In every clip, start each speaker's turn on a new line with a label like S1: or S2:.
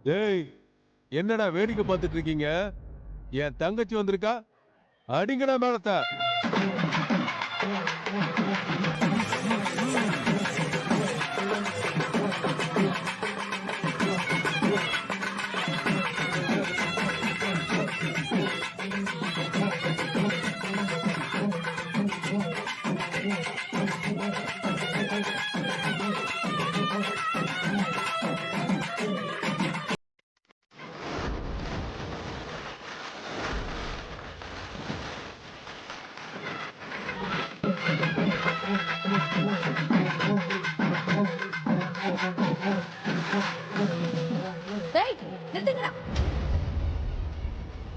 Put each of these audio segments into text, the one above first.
S1: டேய், என்னடா வேடிக்கை பார்த்துட்டு இருக்கீங்க? என் தங்கச்சி வந்திருக்கா, அடிங்கடா மேலத்த.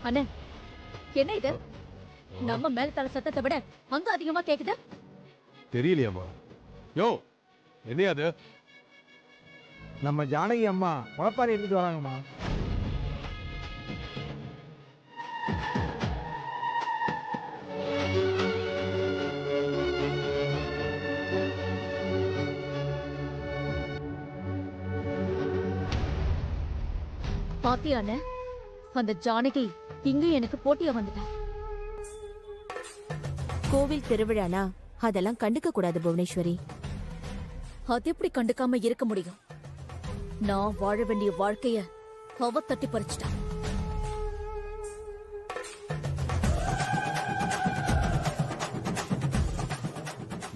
S2: அண்ணே, என்ன இது? நம்ம மேல தலை சத்தத்தை விட அங்க அதிகமா கேக்குது.
S1: தெரியலையாமா? யோ, என்னையா அது?
S3: நம்ம ஜானகி அம்மா முளைப்பாரி எடுத்துட்டு வராங்கம்மா.
S2: பாத்தியாண்ணே, அந்த ஜானகி இங்க எனக்கு போட்டியா வந்துட்டா.
S4: கோவில் திருவிழானா அதெல்லாம் கண்டுக்க கூடாது புவனேஸ்வரி.
S2: அது எப்படி கண்டுக்காம இருக்க முடியும்? நான் வாழ வேண்டிய வாழ்க்கைய அவ தட்டி பறிச்சிட்டா.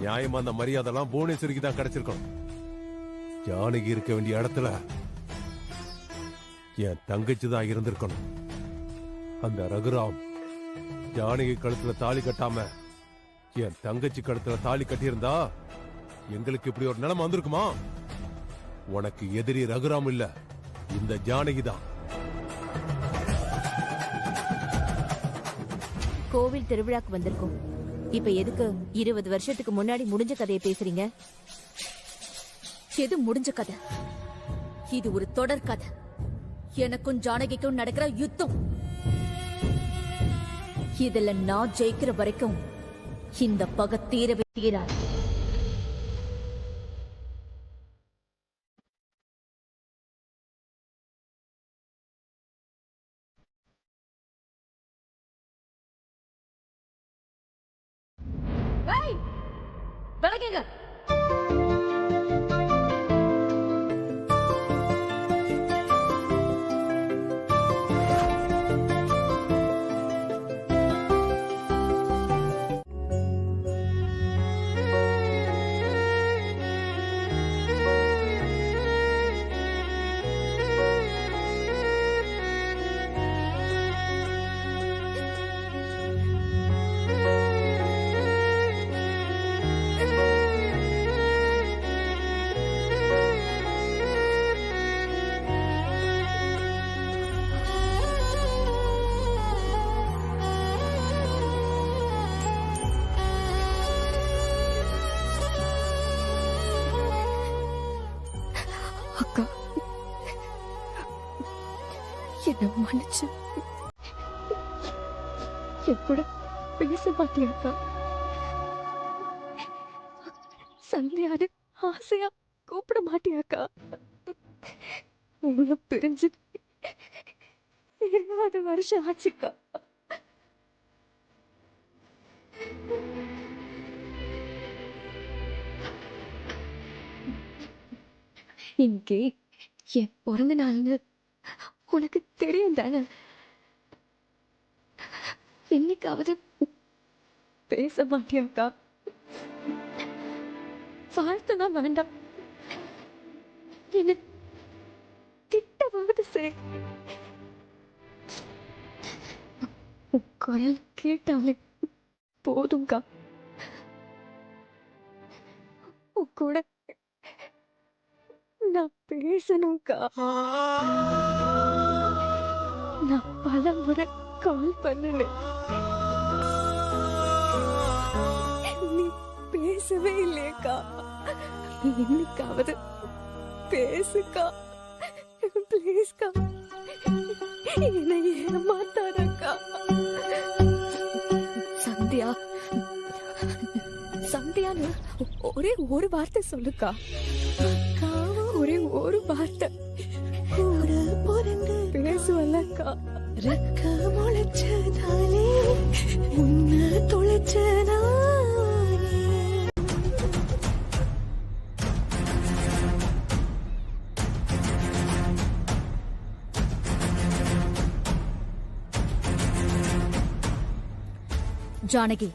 S1: நியாயமா அந்த மரியாதைலாம் புவனேஸ்வரிக்கு தான் கிடைச்சிருக்கணும். ஜானகி இருக்க வேண்டிய இடத்துல என் தங்கச்சி தான் இருந்திருக்கணும். அந்த ரகுராம் ஜானகி கழுத்துல தாலி கட்டாம என் தங்கச்சி கழுத்துல தாலி கட்டியிருந்தா எங்களுக்கு இப்படி ஒரு நிலைமை வந்திருக்குமா? உனக்கு எதிரி ரகுராம் இல்ல, இந்த ஜானகி தான்.
S4: கோவில் திருவிழாக்கு வந்திருக்கோம். இப்ப எதுக்கு 20 வருஷத்துக்கு முன்னாடி முடிஞ்ச கதையை பேசுறீங்க?
S2: எது முடிஞ்ச கதை? இது ஒரு தொடர் கதை. எனக்கும் ஜானகிக்கும் நடக்கிற யுத்தம். இதுல நான் ஜெயிக்கிற வரைக்கும் இந்த பகை தீரவே தீராது. விலகுங்க.
S5: அக்கா, என்ன மன்னிச்சு கூட பேச மாட்டியாக்கா? சந்தியாரு ஆசையா கூப்பிட மாட்டியாக்கா? உங்களை பிரிஞ்சு 20 வருஷம் ஆச்சுக்கா. இன்னைக்கு என் பிறந்த நாள்னு உனக்கு தெரியும் தானே? இன்னைக்காவது பேச மாட்டியாக்கா? வாழ்த்துதான் வேண்டாம், என்ன திட்டவாவது சரி. குரல் கேட்டாலே போதும்க்கா. உன் கூட நான் பேசணும்க்கா. நான் பல முறை கால் பண்ணேன், நீ பேசவே இல்லையக்கா. என்னைக்காவது பேசுக்கா, பிளீஸ்க்கா. என்னை ஏமாத்தாதக்கா. சந்தியா, சந்தியான்னு ஒரே ஒரு வார்த்தை சொல்லுக்கா. ஒரே ஒரு வார்த்தை. கூட பிறந்து பேசுவல்லக்கா ரெக்க முளைச்சதாலே உன்னை தொலைச்சதாலே.
S2: ஜானகி,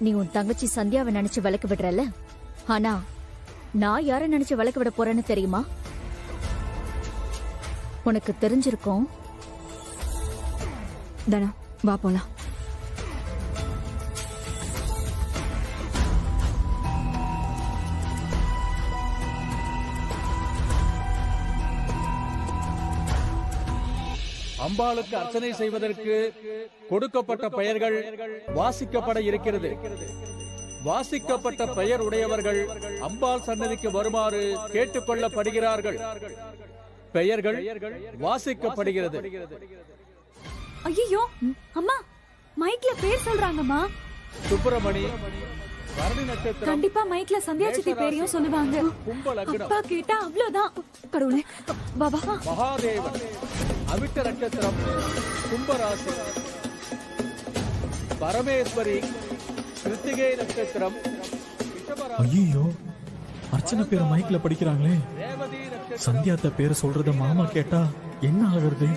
S2: நீ உன் தங்கச்சி சந்தியாவை நினைச்சு விளக்கு விடுறல, ஆனா நான் யார நினைச்சு விளக்கு விட போறேன்னு தெரியுமா? உனக்கு தெரிஞ்சிருக்கும்.
S5: தனா வா போலாம்.
S6: அம்பாளுக்கு அர்ச்சனை செய்வதற்கு கொடுக்கப்பட்ட பெயர்கள் வாசிக்கப்பட இருக்கிறது. வாசிக்கப்பட்ட பெயர் உடையவர்கள் அம்பாள் சன்னதிக்கு வருமாறு கேட்டுக்கொள்ளப்படுகிறார்கள். பெயர்கள் வாசிக்கப்படுகிறது.
S5: ஐயோ அம்மா, மைக்ல பேர் சொல்றாங்கம்மா.
S6: சுப்பிரமணி, பரணி நட்சத்திரம்,
S5: கண்டிப்பா மைக்ல சந்தியா சித்தி பேரையும் சொல்லுவாங்க.
S6: கும்ப லக்னம்,
S5: அப்பா கேட்டா அவ்வளவுதான். கடவுளே பாபா.
S6: மகாதேவன், அவிட்ட நட்சத்திரம், கும்பராசி, பரமேஸ்வரி, கிருத்திகை நட்சத்திரம்,
S7: ஐயோ, அர்ச்சனை பேரை மைக்ல படிக்கிறாங்களே. சந்தியாத்த பேரை சொல்றத மாமா கேட்டா என்ன ஆகுறது?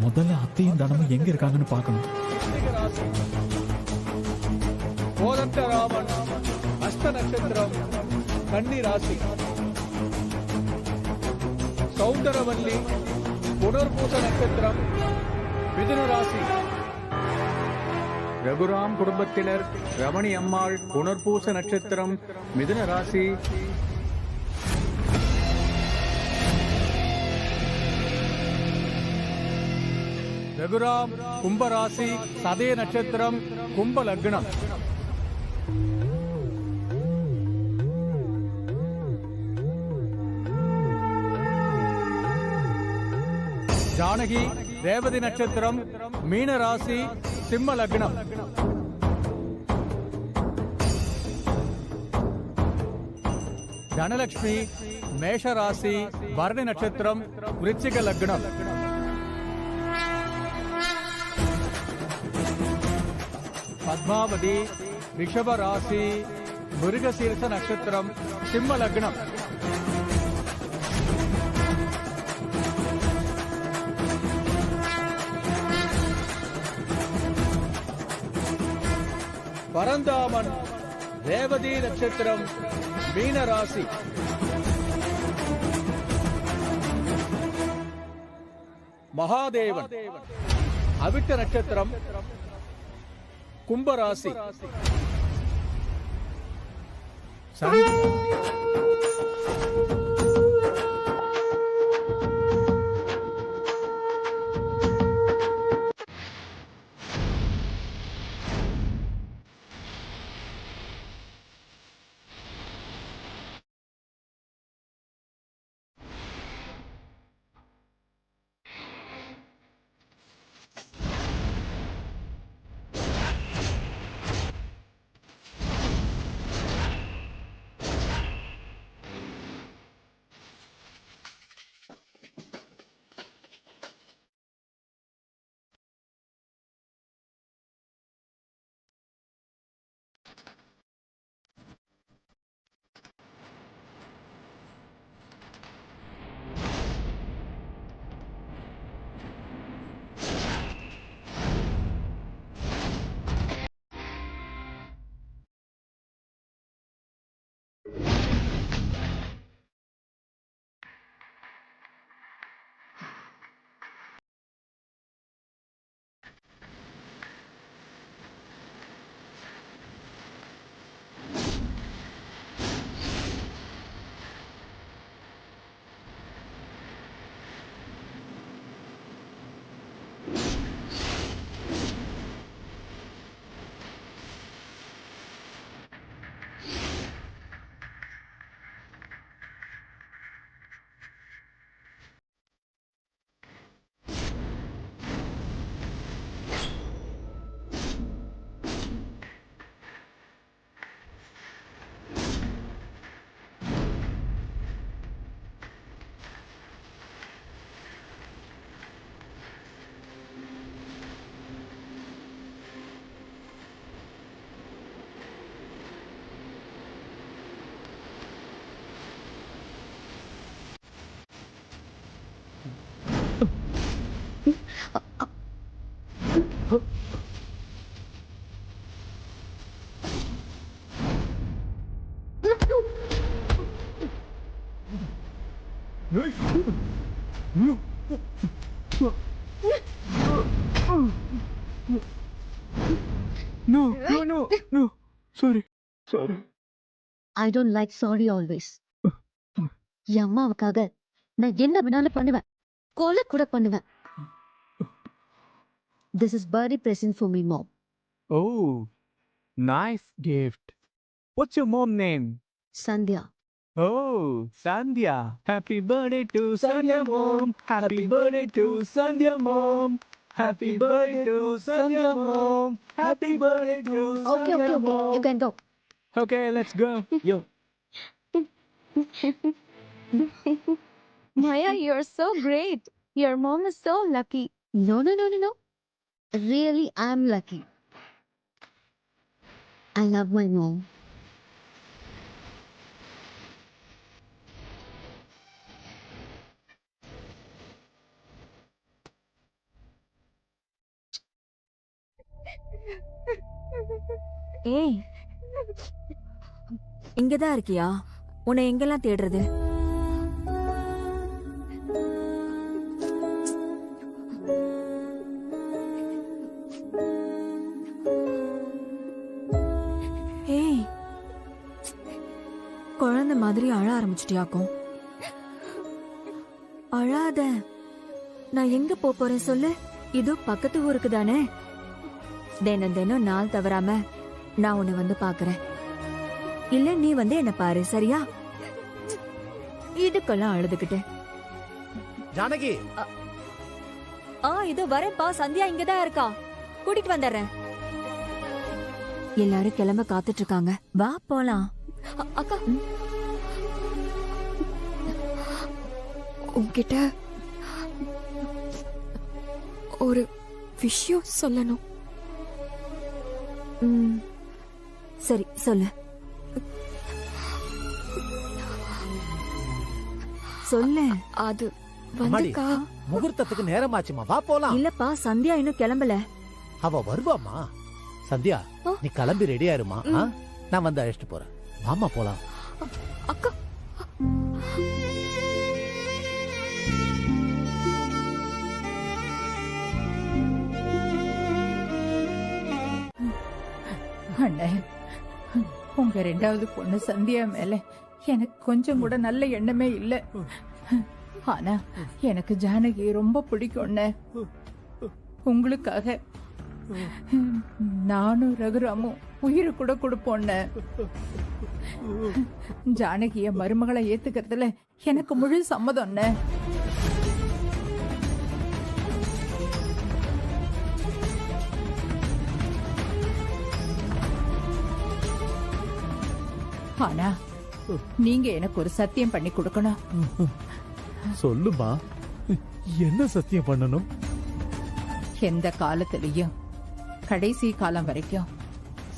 S7: முதல்ல அத்தையும் தனமும் எங்க இருக்காங்கன்னு பாக்கணும்.
S6: கோதண்டராமன், அஸ்த நட்சத்திரம், கன்னி ராசி, சௌந்தரவல்லி, புனர்பூச நட்சத்திரம், மிதுன ராசி. ரகுராம் குடும்பத்தினர் ரமணி அம்மாள், புனர்பூச நட்சத்திரம், மிதுன ராசி. ரகுராம் கும்பராசி, சதய நட்சத்திரம், கும்ப லக்னம். ஜானகி ரேவதி நட்சத்திரம், மீன ராசி, சிம்ம லக்னம். தனலட்சுமி மேஷ ராசி, பரணி நட்சத்திரம், விருச்சிக லக்னம். பத்மாவதி ரிஷப ராசி, மிருகசீர்ஷ நட்சத்திரம், சிம்ம லக்னம். பரந்தாமன் ரேவதி நட்சத்திரம், மீன ராசி. மகாதேவன் அவிட்ட நட்சத்திரம், கும்பராசி.
S3: No, no, no, no. Sorry, sorry.
S2: I don't like sorry always. என் அம்மாவுக்காக நான் என்ன வேணாலும் பண்ணுவேன், கொலை கூட பண்ணுவேன். This is birthday present for me, mom.
S3: Oh, nice gift. What's your mom name?
S2: Sandhya.
S3: Oh, Sandhya. Happy birthday to Sandhya mom. Happy birthday to Sandhya mom. Happy birthday to Sandhya mom. Happy birthday to
S2: Okay,
S3: Sandhya
S2: okay,
S3: mom.
S2: you can go.
S3: Okay, let's go. Yo.
S5: Maya, you're so great. Your mom is so lucky.
S2: No, no, no, no, no. Really, I'm lucky. I love my mom.
S4: ஏய், இங்கதான் இருக்கியா? உன்னை எங்கெல்லாம் தேடுறது? ஏய், குழந்தை மாதிரி அழ ஆரம்பிச்சிட்டியாக்கும். அழாத. நான் எங்க போறேன் சொல்லு? இதோ பக்கத்து ஊருக்கு தானே. தினம் தினம் நாள் தவறாம நான் உன்னை வந்து பாக்குறேன். இல்ல நீ வந்து என்ன பாரு, சரியா? இதுக்கெல்லாம் அழுதுகிட்டு.
S8: ஜானகி,
S4: இதோ வரேன்ப்பா. சந்தியா இங்கதான் இருக்கா, கூட்டிட்டு வந்துடுறேன். எல்லாரும் கிளம்ப காத்துட்டு இருக்காங்க, வா போலாம்.
S5: அக்கா, உன்கிட்ட ஒரு விஷயம் சொல்லணும்.
S4: சரி சொல்லு. சொல்லு.
S5: அது
S8: அம்மாடி,
S5: வந்துக்கா.
S8: முகூர்த்தத்துக்கு நேரமாச்சுமா, வா போலாம்.
S4: இல்லப்பா, சந்தியா இன்னும் கிளம்பல.
S8: அவ வருவாமா? சந்தியா, நீ கிளம்பி ரெடி ஆயிருமா? நான் வந்து அழைச்சிட்டு போறேன். வாமா போலாம்.
S5: அக்கா,
S9: அண்ணே, உங்க ரெண்டாவது பொண்ணு சந்தியா மேல எனக்கு கொஞ்சம் கூட நல்ல எண்ணமே இல்ல. ஆனா எனக்கு ஜானகி ரொம்ப பிடிக்கும்ண்ணே. உங்களுக்காக நானும் ரகுராமும் உயிரை கூட கொடுப்போண்ணே. ஜானகிய மருமகளை ஏத்துக்கிறதுல எனக்கு முழு சம்மதம்ண்ணே. ஆனா நீங்க எனக்கு ஒரு சத்தியம் பண்ணி கொடுக்கணும்.
S7: சொல்லுமா, என்ன சத்தியம் பண்ணணும்?
S9: எந்த காலத்திலையும் கடைசி காலம் வரைக்கும்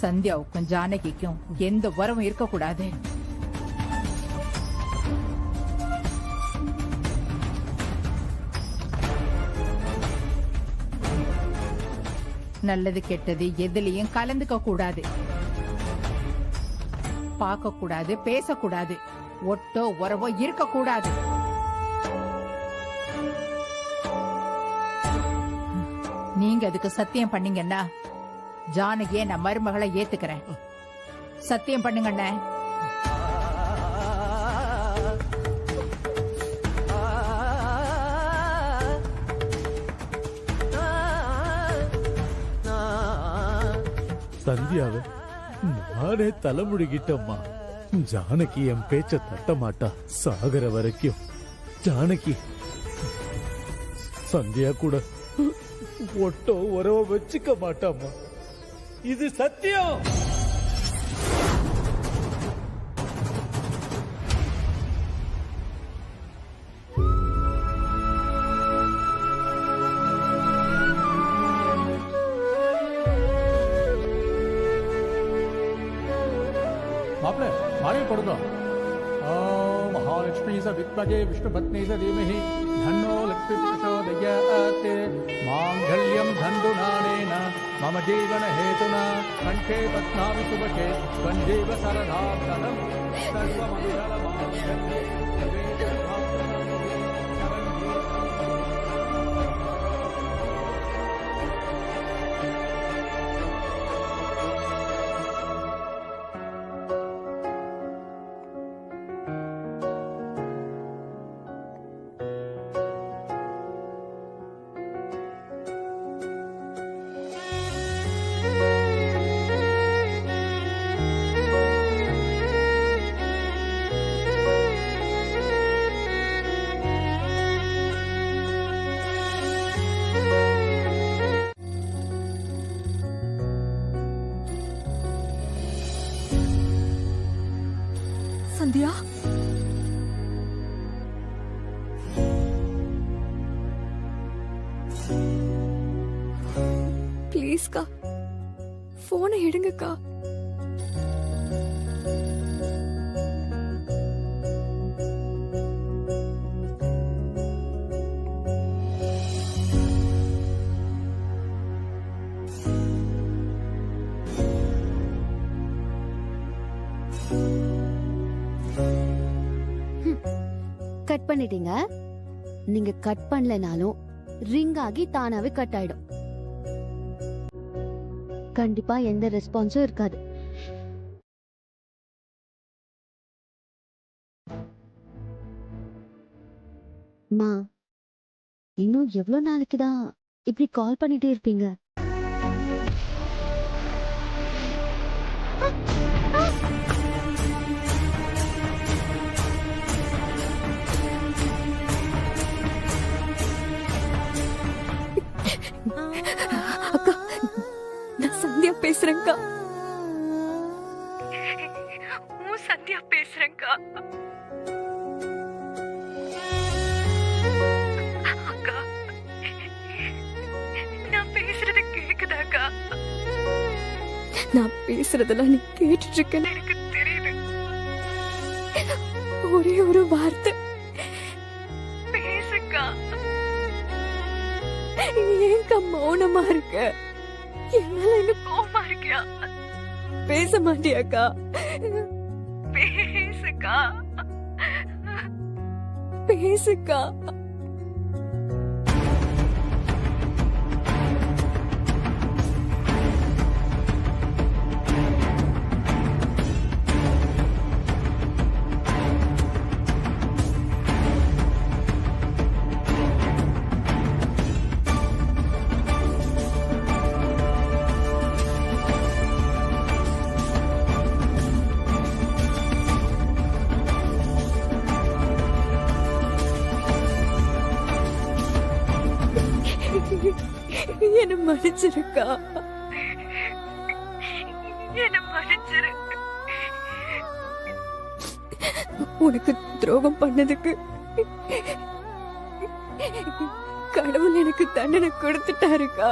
S9: சந்தியாவுக்கும் ஜானகிக்கும் எந்த உறவும் இருக்கக்கூடாது. நல்லது கெட்டது எதுலயும் கலந்துக்க கூடாது, பார்க்க கூடாது, பேசக்கூடாது, ஒட்டோ உறவோ இருக்கக்கூடாது. நீங்க அதுக்கு சத்தியம் பண்ணீங்கன்னா ஜானகியை நான் மருமகளை ஏத்துக்கிறேன். சத்தியம் பண்ணுங்கண்ணே.
S7: சந்தியாவை நானே தலைமுழுகிட்டம்மா. ஜானகி என் பேச்ச தட்ட மாட்டா சாகர வரைக்கும். ஜானகி சந்தியா கூட ஒட்டோ உறவ வச்சுக்க மாட்டாமா. இது சத்தியம்.
S6: மாப்பிள்ள மாலை போடுங்க. ஓம் மகாலட்சுமி ச வித்மகே விஷ்ணுபத்னி ச தீமஹி தன்னோ லக்ஷ்மி பிரசோதயாத். மாங்கல்யம் தந்துநானேன मम जीवन हेतुना कंठे बध्नामि सुभगे त्वञ्जीव शरदाब्दम् सर्वमङ्गलमाङ्गल्ये शिवे
S4: சந்தியா ப்ளீஸ்க்கா போனை எடுங்கக்கா.
S2: கட் பண்ணிட்டீங்க. நீங்க கட் பண்ணலனாலும் ரிங் ஆகி தானாவே கட் ஆயிடும். கண்டிப்பா எந்த ரெஸ்பான்ஸும் இருக்காது. மா, இன்னும் எவ்வளவு நாளைக்கு தான் இப்படி கால் பண்ணிட்டே இருப்பீங்க?
S4: அக்கா, நான் சந்தியா பேசுறேன்க்கா. சந்தியா பேசுறேன்க்கா. அக்கா, நான் பேசுறது கேக்குதாக்கா? நான் பேசுறதெல்லாம் நீ கேட்டுட்டு இருக்கேன்னு எனக்கு தெரியுது. ஒரே ஒரு வார்த்தை பேசுக்கா. ஏன்க்கா மௌனமா இருக்க? என்னால என்ன கோவமா இருக்கியா? பேச மாட்டியாக்கா? பேசுக்கா, பேசுக்கா. என்ன மன்னிச்சிருக்கா, என்ன மன்னிச்சிரு. உனக்கு துரோகம் பண்ணதுக்கு கடவுள் எனக்கு தண்டனை கொடுத்துட்டாருக்கா.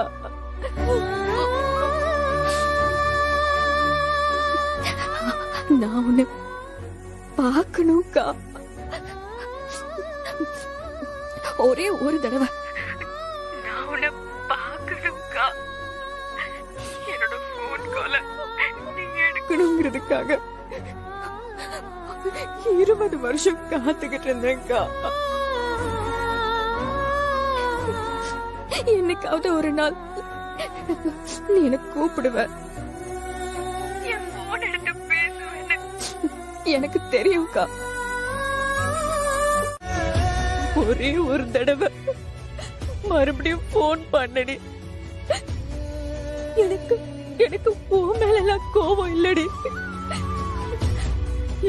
S4: நான் உன்னை பார்க்கணும்க்கா. ஒரே ஒரு தடவை நான் உன்னை பார்க்கணும்க்கா. என்னோட போன் கால நீங்க எடுக்கணுங்கிறதுக்காக 20 வருஷம் காத்துக்கிட்டு இருந்தேன்க்கா. என்னைக்காவது ஒரு நாள் நீ என்ன கூப்பிடுவ, என் போன் எடுத்து பேசுவேன்னு எனக்கு தெரியும்க்கா. ஒரே ஒரு தடவை மறுபடியும் போன் பண்ணடி. எனக்கு எனக்கு உன் மேல கோபம் இல்லடி.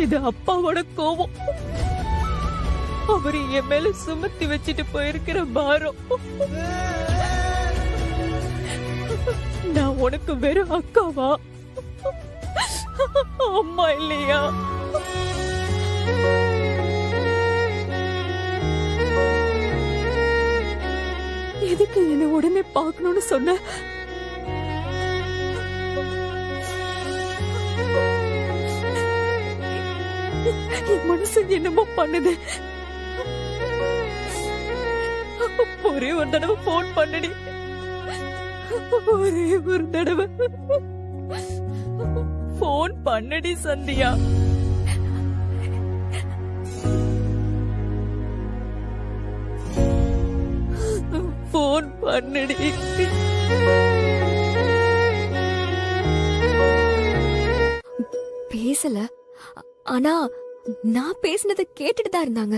S4: இது அப்பாவோட கோபம். அவரு என் மேல சுமத்தி வச்சுட்டு போயிருக்கிற பாரம். நான் உனக்கு வெறும் அக்காவா, அம்மா இல்லையா? எதுக்கு என்ன உடனே பார்க்கணும்னு சொன்ன? என் மனசு என்னமோ பண்ணுது. ஒரே ஒரு தடவை போன் பண்ணடி. ஒரே ஒரு தடவை போன் பண்ணடி சந்தியா. போன் பண்ணடி.
S10: பேசல, ஆனா நான் பேசினதை கேட்டுட்டு தான் இருந்தாங்க.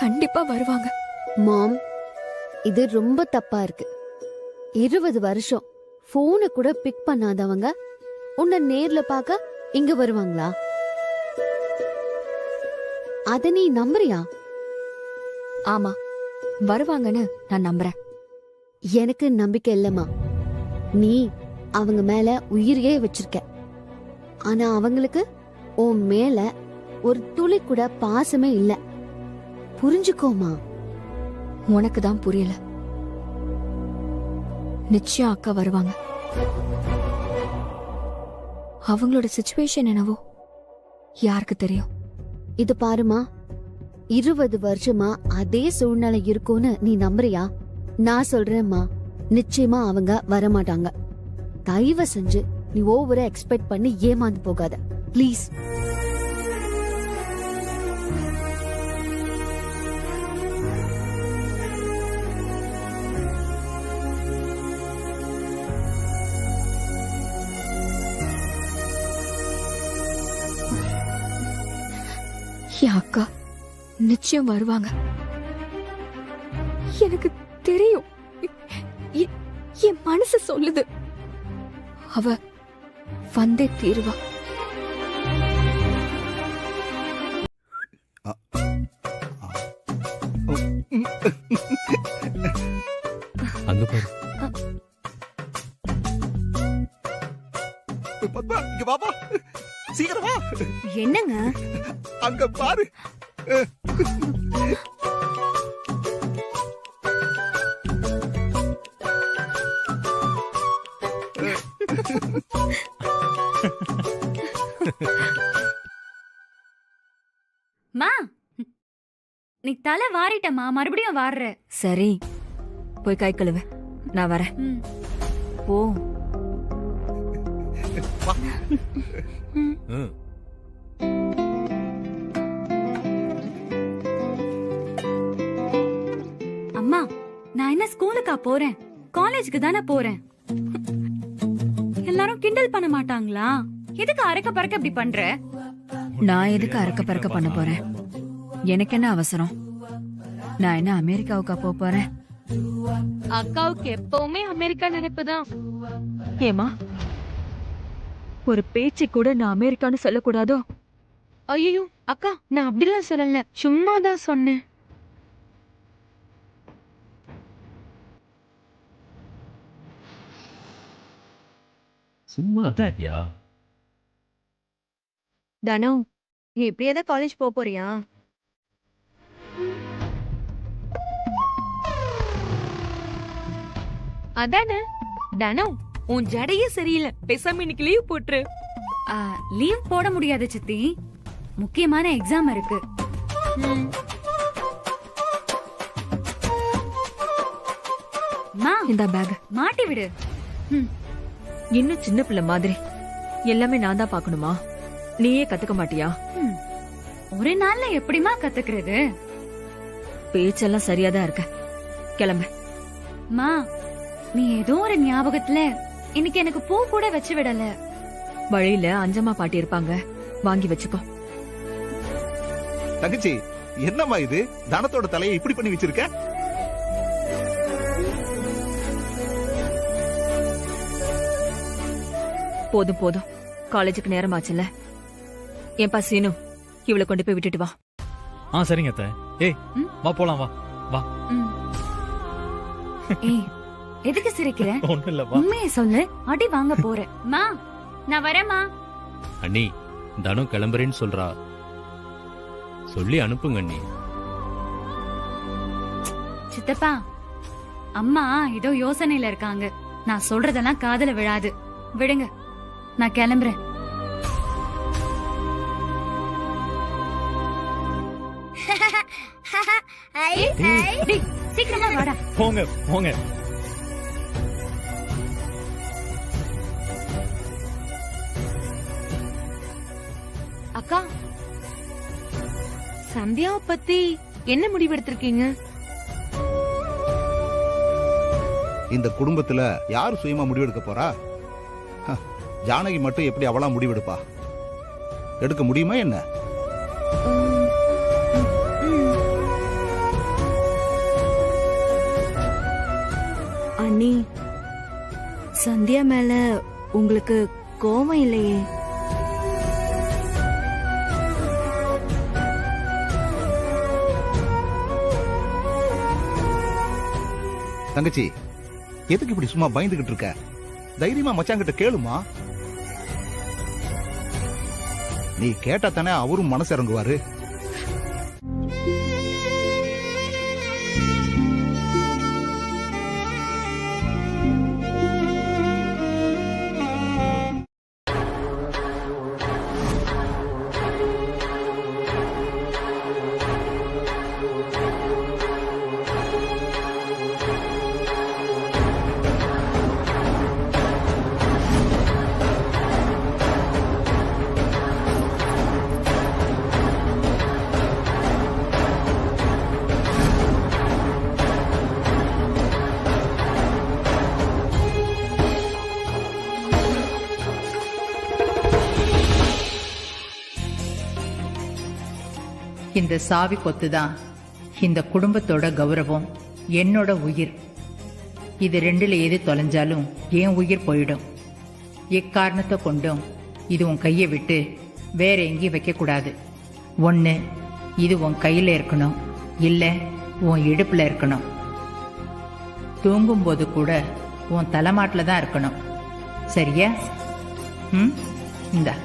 S10: கண்டிப்பா வருவாங்க.
S2: மாம், இது ரொம்ப தப்பா இருக்கு. 20 வருஷம் போனை கூட பிக் பண்ணாதவங்க உன்னை நேர்ல பார்க்க இங்க வருவாங்களா? அத நீ நம்புறியா?
S10: ஆமா, வருவாங்கன்னு நான் நம்புறேன்.
S2: எனக்கு நம்பிக்கை இல்லம்மா. நீ அவங்க மேல உயிரையே வச்சிருக்க. ஆனா அவங்களுக்கு உன் மேல ஒரு துளி கூட பாசமே இல்ல. புரிஞ்சுக்கோமா.
S10: உனக்கு தான் புரியல. நிச்சயம் அக்கா வருவாங்க. அவங்களோட சிச்சுவேஷன் என்னவோ யாருக்கு தெரியும்?
S2: இது பாருமா, 20 வருஷமா அதே சூழ்நிலை இருக்கும்னு நீ நம்புறியா? நான் சொல்றேம்மா, நிச்சயமா அவங்க வரமாட்டாங்க. தயவு செஞ்சு நீ ஓவரா எக்ஸ்பெக்ட் பண்ணி ஏமாந்து போகாத ப்ளீஸ்.
S10: என் அக்கா நிச்சயம் வருவாங்க. எனக்கு தெரியும். என் மனசு சொல்லுது அவ வந்தே தீருவா.
S11: அங்க பாரு.
S12: பத்மா, இங்க பாப்பா, சீக்கிரமா.
S10: என்னங்க?
S12: அங்க பாரு.
S4: மா, நீ தலை வாரிட்டமா, மறுபடியும் வாடுற.
S10: சரி, போய் கை கழுவு. நான் வரேன். ஓ,
S4: அம்மா, நான் என்ன ஸ்கூலுக்கா போறேன்? காலேஜுக்கு தானே போறேன். எல்லாரும் கிண்டல் பண்ண மாட்டாங்களா? எதுக்கு அரைக்க பறக்க இப்படி பண்ற?
S13: நான் எதுக்கு அறக்க பறக்க பண்ண போறேன்? எனக்கு என்ன அவசரம்? நான் என்ன அமெரிக்காவுக்கா போறேன்?
S5: அக்காவுக்கு எப்பவுமே அமெரிக்கா நினைப்புதான்.
S4: ஏமா, ஒரு பேச்சு கூட நான் அமெரிக்கான்னு சொல்லக்கூடாதோ?
S5: ஐயோ அக்கா, நான் அப்படிலாம் சொல்லல, சும்மாதான் சொன்னேன்.
S11: சும்மா தான்யா.
S10: தனு, நீ இப்படியேதான் காலேஜ் போறியா?
S5: அதானே தனு, உன் ஜடையே சரியில்லை, பேசாம இன்னைக்கு லீவ் போட்டுரு.
S4: லீவ் போட முடியாது சித்தி, முக்கியமான எக்ஸாம் இருக்கு.
S13: இந்த பேக்
S4: மாட்டி விடு.
S13: இன்னும் சின்ன பிள்ளை மாதிரி எல்லாமே நான் தான் பாக்கணுமா? நீயே கத்துக்க மாட்டியா?
S4: ஒரு நாள்ல எப்படிமா கத்துக்கிறது?
S13: பேச்செல்லாம் சரியாதான் இருக்க. கிளம்பு.
S4: மா, நீ ஏதோ ஒரு ஞாபகத்துல இன்னைக்கு எனக்கு பூ கூட வச்சு விடல.
S13: வழியில அஞ்சம்மா பாட்டி இருப்பாங்க, வாங்கி வச்சுக்கோ.
S12: தங்கச்சி, என்னம்மா இது? தனத்தோட தலையை இப்படி பண்ணி வச்சிருக்க?
S13: போதும் போதும், காலேஜுக்கு நேரம் ஆச்சுல்ல. ஏன்பா சீனு, இவளை கொண்டு போய் விட்டுட்டு வா.
S7: சரிங்க அத்தை. ஏய், வா போலாம், வா வா.
S4: ஏய், எதுக்கு சிரிக்கிற?
S7: ஒண்ணும் இல்ல, வா.
S4: உண்மையை சொல்லு, அடி வாங்க போறேன். மா, நான் வரேம்மா.
S11: அண்ணி, தனு கிளம்புறேன்னு சொல்றா, சொல்லி அனுப்புங்க அண்ணி.
S4: சித்தப்பா, அம்மா ஏதோ யோசனையில இருக்காங்க. நான் சொல்றதெல்லாம் காதுல விழாது. விடுங்க, நான் கிளம்புறேன்.
S7: போங்க போங்க.
S5: அக்கா, சந்தியாவை பத்தி என்ன முடிவெடுத்திருக்கீங்க?
S12: இந்த குடும்பத்துல யார் சுயமா முடிவெடுக்க போறா? ஜானகி மட்டும் எப்படி அவளா முடிவெடுப்பா? எடுக்க முடியுமா என்ன?
S10: அண்ணி, சந்தியா மேல உங்களுக்கு கோவம் இல்லையே?
S12: தங்கச்சி, எதுக்கு இப்படி சும்மா பயந்துகிட்டு இருக்க? தைரியமா மச்சாங்கிட்ட கேளுமா. நீ கேட்டா தானே அவரும் மனசு இறங்குவாரு.
S9: இந்த சாவி கொத்து தான் இந்த குடும்பத்தோட கௌரவம், என்னோட உயிர். இது ரெண்டுல எது தொலைஞ்சாலும் என் உயிர் போயிடும். எக்காரணத்தை கொண்டும் இது உன் கையை விட்டு வேற எங்கேயும் வைக்க கூடாது. ஒண்ணு இது உன் கையில இருக்கணும், இல்ல உன் இடுப்புல இருக்கணும். தூங்கும் போது கூட உன் தலைமாட்டில தான் இருக்கணும். சரியா? இந்தா.